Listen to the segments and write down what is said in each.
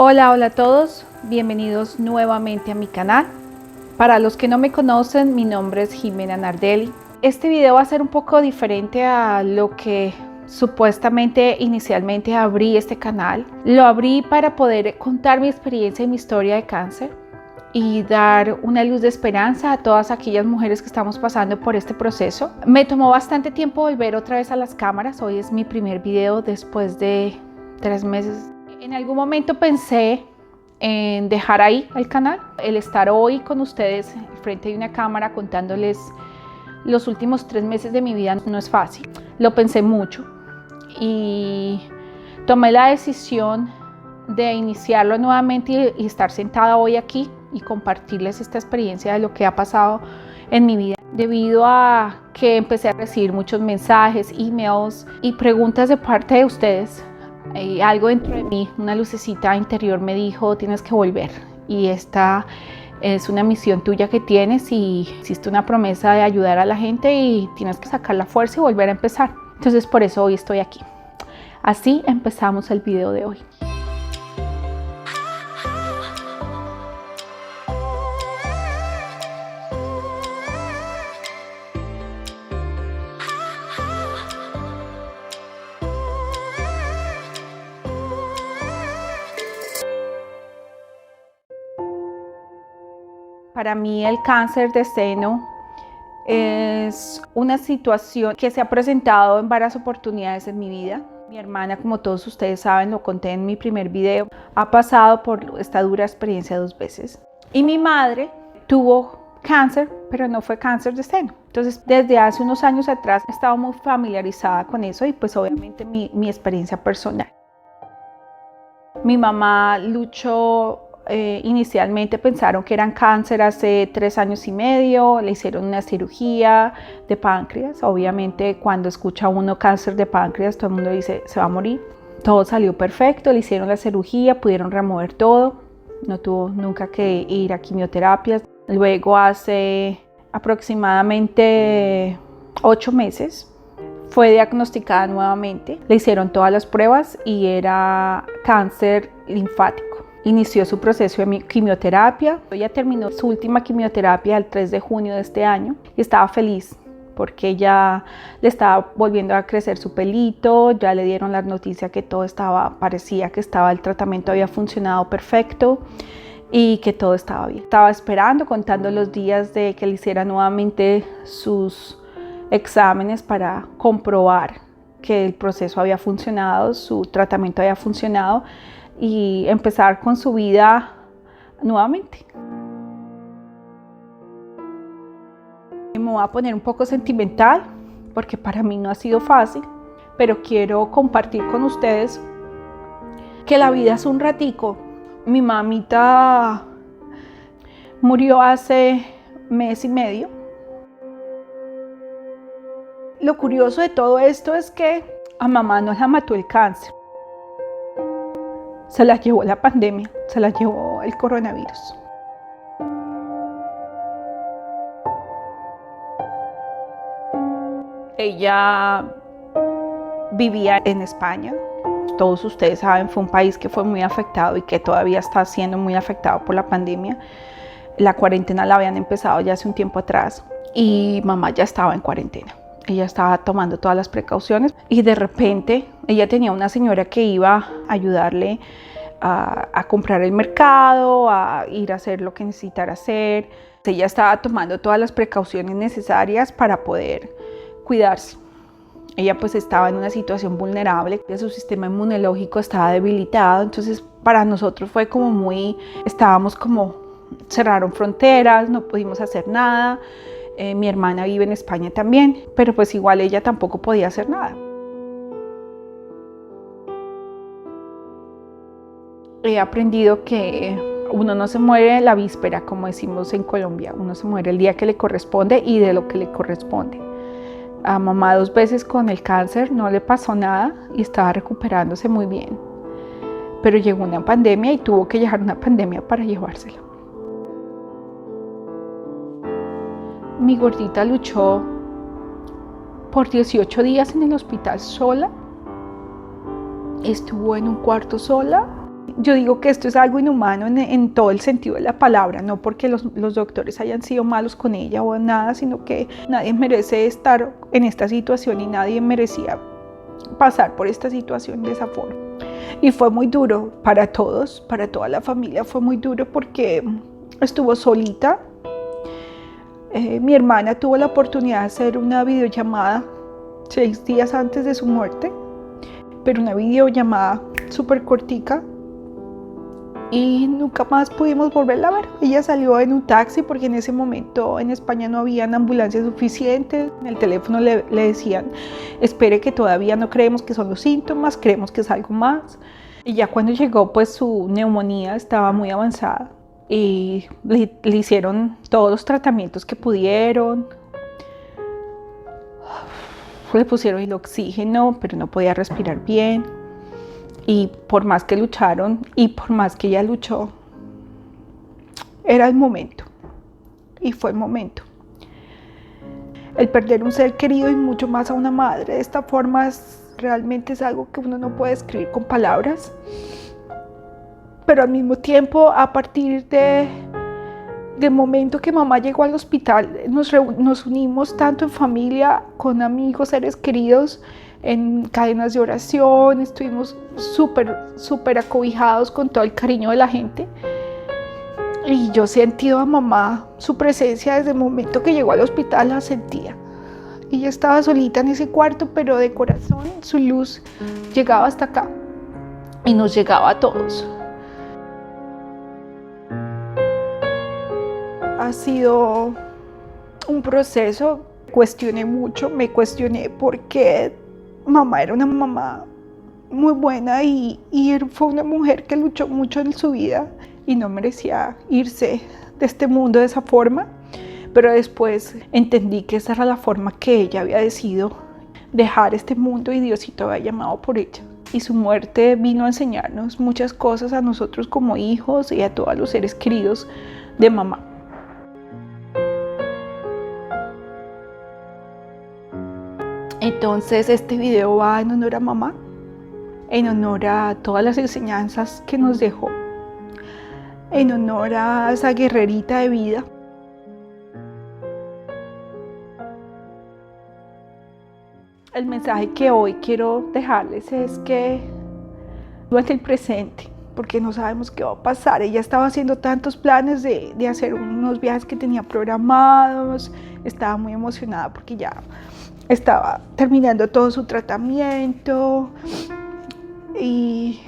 Hola a todos, bienvenidos nuevamente a mi canal. Para los que no me conocen, mi nombre es Jimena Nardelli. Este video va a ser un poco diferente a lo que supuestamente inicialmente abrí este canal. Lo abrí para poder contar mi experiencia y mi historia de cáncer y dar una luz de esperanza a todas aquellas mujeres que estamos pasando por este proceso. Me tomó bastante tiempo volver otra vez a las cámaras. Hoy es mi primer video después de 3 meses. En algún momento pensé en dejar ahí el canal. El estar hoy con ustedes frente de una cámara contándoles los últimos 3 meses de mi vida no es fácil. Lo pensé mucho y tomé la decisión de iniciarlo nuevamente y estar sentada hoy aquí y compartirles esta experiencia de lo que ha pasado en mi vida, debido a que empecé a recibir muchos mensajes, emails y preguntas de parte de ustedes. Y algo dentro de mí, una lucecita interior me dijo: tienes que volver, y esta es una misión tuya que tienes y hiciste una promesa de ayudar a la gente y tienes que sacar la fuerza y volver a empezar. Entonces por eso hoy estoy aquí. Así empezamos el video de hoy. Para mí el cáncer de seno es una situación que se ha presentado en varias oportunidades en mi vida. Mi hermana, como todos ustedes saben, lo conté en mi primer video, ha pasado por esta dura experiencia 2 veces. Y mi madre tuvo cáncer, pero no fue cáncer de seno. Entonces, desde hace unos años atrás he estado muy familiarizada con eso y pues obviamente mi experiencia personal. Mi mamá luchó. Inicialmente pensaron que eran cáncer hace 3 años y medio, le hicieron una cirugía de páncreas. Obviamente cuando escucha uno cáncer de páncreas, todo el mundo dice se va a morir. Todo salió perfecto, le hicieron la cirugía, pudieron remover todo, no tuvo nunca que ir a quimioterapias. Luego hace aproximadamente 8 meses fue diagnosticada nuevamente, le hicieron todas las pruebas y era cáncer linfático. Inició su proceso de quimioterapia. Ella terminó su última quimioterapia el 3 de junio de este año y estaba feliz porque ya le estaba volviendo a crecer su pelito, ya le dieron la noticia que todo parecía que el tratamiento había funcionado perfecto y que todo estaba bien. Estaba esperando, contando los días de que le hiciera nuevamente sus exámenes para comprobar que el proceso había funcionado, su tratamiento había funcionado, y empezar con su vida nuevamente. Me voy a poner un poco sentimental porque para mí no ha sido fácil, pero quiero compartir con ustedes que la vida es un ratico. Mi mamita murió hace 1 mes y medio. Lo curioso de todo esto es que a mamá no la mató el cáncer. Se la llevó la pandemia, se la llevó el coronavirus. Ella vivía en España. Todos ustedes saben, fue un país que fue muy afectado y que todavía está siendo muy afectado por la pandemia. La cuarentena la habían empezado ya hace un tiempo atrás y mamá ya estaba en cuarentena. Ella estaba tomando todas las precauciones y de repente ella tenía una señora que iba a ayudarle a comprar el mercado, a ir a hacer lo que necesitara hacer. Ella estaba tomando todas las precauciones necesarias para poder cuidarse. Ella pues estaba en una situación vulnerable, su sistema inmunológico estaba debilitado, entonces para nosotros fue como estábamos como, cerraron fronteras, no pudimos hacer nada. Mi hermana vive en España también, pero pues igual ella tampoco podía hacer nada. He aprendido que uno no se muere la víspera, como decimos en Colombia, uno se muere el día que le corresponde y de lo que le corresponde. A mamá 2 veces con el cáncer no le pasó nada y estaba recuperándose muy bien, pero llegó una pandemia y tuvo que llegar una pandemia para llevársela. Mi gordita luchó por 18 días en el hospital sola, estuvo en un cuarto sola. Yo digo que esto es algo inhumano en todo el sentido de la palabra, no porque los doctores hayan sido malos con ella o nada, sino que nadie merece estar en esta situación y nadie merecía pasar por esta situación de esa forma. Y fue muy duro para todos, para toda la familia, fue muy duro porque estuvo solita. Mi hermana tuvo la oportunidad de hacer una videollamada 6 días antes de su muerte, pero una videollamada súper cortica, y nunca más pudimos volverla a ver. Ella salió en un taxi porque en ese momento en España no habían ambulancias suficientes. En el teléfono le decían: espere, que todavía no creemos que son los síntomas, creemos que es algo más. Y ya cuando llegó, pues su neumonía estaba muy avanzada y le hicieron todos los tratamientos que pudieron. Le pusieron el oxígeno, pero no podía respirar bien. Y por más que lucharon y por más que ella luchó, era el momento. Y fue el momento. El perder un ser querido y mucho más a una madre de esta forma realmente es algo que uno no puede escribir con palabras. Pero al mismo tiempo, a partir del momento que mamá llegó al hospital, nos unimos tanto en familia, con amigos, seres queridos, en cadenas de oración. Estuvimos súper acobijados con todo el cariño de la gente. Y yo sentí a mamá, su presencia desde el momento que llegó al hospital, la sentía. Ella estaba solita en ese cuarto, pero de corazón su luz llegaba hasta acá y nos llegaba a todos. Ha sido un proceso. Me cuestioné por qué mamá era una mamá muy buena y fue una mujer que luchó mucho en su vida y no merecía irse de este mundo de esa forma. Pero después entendí que esa era la forma que ella había decidido dejar este mundo y Diosito había llamado por ella. Y su muerte vino a enseñarnos muchas cosas a nosotros como hijos y a todos los seres queridos de mamá. Entonces este video va en honor a mamá, en honor a todas las enseñanzas que nos dejó, en honor a esa guerrerita de vida. El mensaje que hoy quiero dejarles es que vivan el presente, porque no sabemos qué va a pasar. Ella estaba haciendo tantos planes de hacer unos viajes que tenía programados, estaba muy emocionada porque ya estaba terminando todo su tratamiento y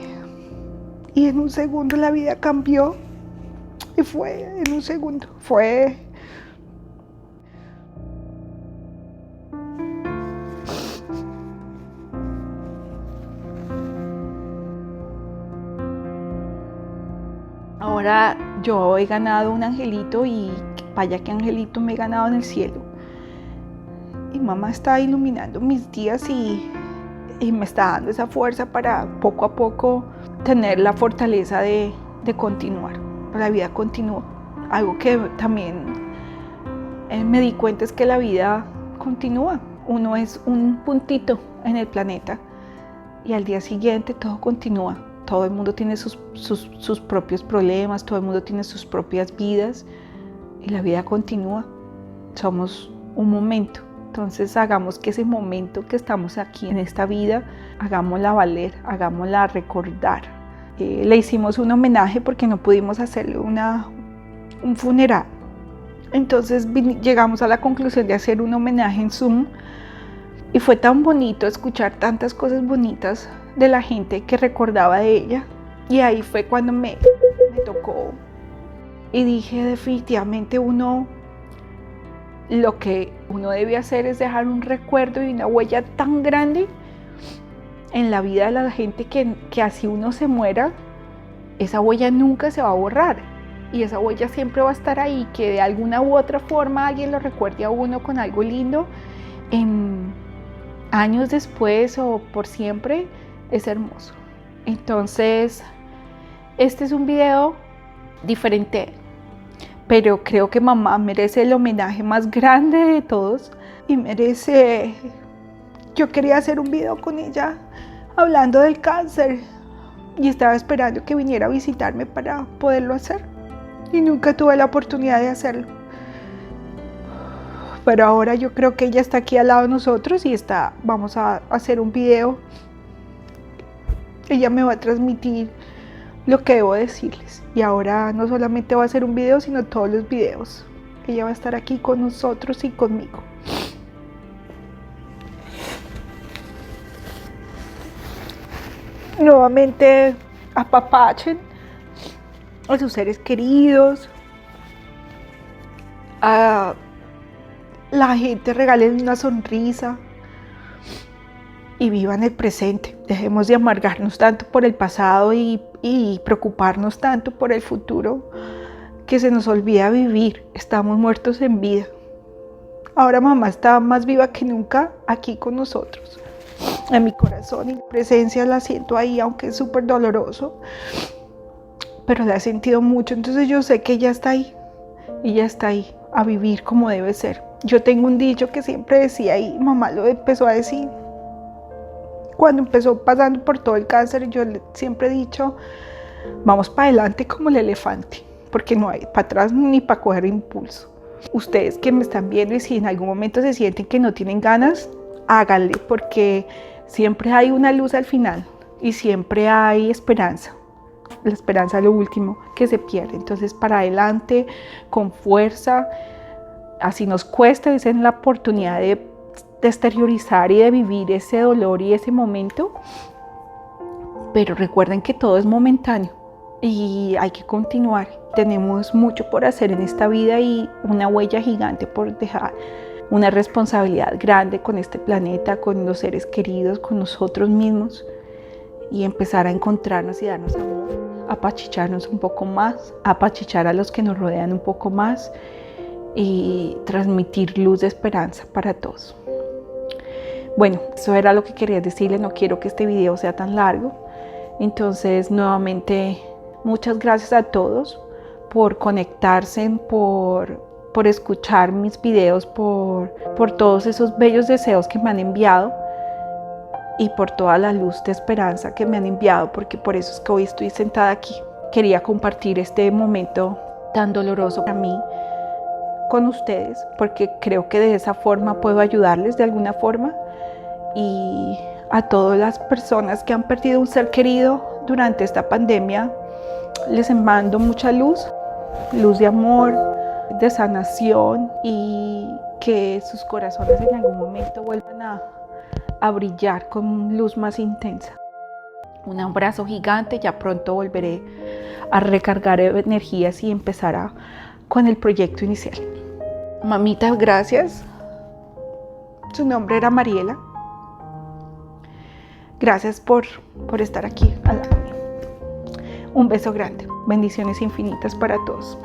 en un segundo la vida cambió. Y fue en un segundo, Ahora yo he ganado un angelito y vaya que angelito me he ganado en el cielo. Y mamá está iluminando mis días y me está dando esa fuerza para poco a poco tener la fortaleza de continuar. La vida continúa. Algo que también me di cuenta es que la vida continúa. Uno es un puntito en el planeta y al día siguiente todo continúa. Todo el mundo tiene sus propios problemas, todo el mundo tiene sus propias vidas y la vida continúa. Somos un momento. Entonces hagamos que ese momento que estamos aquí en esta vida, hagámosla valer, hagámosla recordar. Le hicimos un homenaje porque no pudimos hacerle un funeral. Entonces llegamos a la conclusión de hacer un homenaje en Zoom y fue tan bonito escuchar tantas cosas bonitas de la gente que recordaba de ella. Y ahí fue cuando me tocó y dije, definitivamente lo que uno debe hacer es dejar un recuerdo y una huella tan grande en la vida de la gente que así uno se muera, esa huella nunca se va a borrar y esa huella siempre va a estar ahí, que de alguna u otra forma alguien lo recuerde a uno con algo lindo en años después o por siempre. Es hermoso. Entonces este es un video diferente, pero creo que mamá merece el homenaje más grande de todos y yo quería hacer un video con ella hablando del cáncer, y estaba esperando que viniera a visitarme para poderlo hacer. Y nunca tuve la oportunidad de hacerlo. Pero ahora yo creo que ella está aquí al lado de nosotros y vamos a hacer un video. Ella me va a transmitir lo que debo decirles. Y ahora no solamente va a hacer un video, sino todos los videos. Ella va a estar aquí con nosotros y conmigo. Nuevamente apapachen a sus seres queridos. A la gente, regalen una sonrisa y vivan el presente. Dejemos de amargarnos tanto por el pasado y preocuparnos tanto por el futuro, que se nos olvida vivir. Estamos muertos en vida. Ahora mamá está más viva que nunca aquí con nosotros, en mi corazón, y la presencia la siento ahí, aunque es súper doloroso, pero la he sentido mucho. Entonces yo sé que ella está ahí, y ella está ahí a vivir como debe ser. Yo tengo un dicho que siempre decía y mamá lo empezó a decir cuando empezó pasando por todo el cáncer. Yo siempre he dicho, vamos para adelante como el elefante, porque no hay para atrás ni para coger impulso. Ustedes que me están viendo, y si en algún momento se sienten que no tienen ganas, háganle, porque siempre hay una luz al final y siempre hay esperanza. La esperanza es lo último que se pierde. Entonces para adelante, con fuerza, así nos cuesta, dicen, la oportunidad de exteriorizar y de vivir ese dolor y ese momento, pero recuerden que todo es momentáneo y hay que continuar. Tenemos mucho por hacer en esta vida y una huella gigante por dejar, una responsabilidad grande con este planeta, con los seres queridos, con nosotros mismos, y empezar a encontrarnos y darnos amor, apachicharnos un poco más, apachichar a los que nos rodean un poco más y transmitir luz de esperanza para todos. Bueno, eso era lo que quería decirles. No quiero que este video sea tan largo. Entonces, nuevamente, muchas gracias a todos por conectarse, por escuchar mis videos, por todos esos bellos deseos que me han enviado y por toda la luz de esperanza que me han enviado, porque por eso es que hoy estoy sentada aquí. Quería compartir este momento tan doloroso para mí con ustedes, porque creo que de esa forma puedo ayudarles de alguna forma. Y a todas las personas que han perdido un ser querido durante esta pandemia, les mando mucha luz de amor, de sanación, y que sus corazones en algún momento vuelvan a brillar con luz más intensa. Un abrazo gigante. Ya pronto volveré a recargar energías y empezar con el proyecto inicial. Mamita, gracias. Su nombre era Mariela. Gracias por estar aquí al lado mío. Un beso grande. Bendiciones infinitas para todos.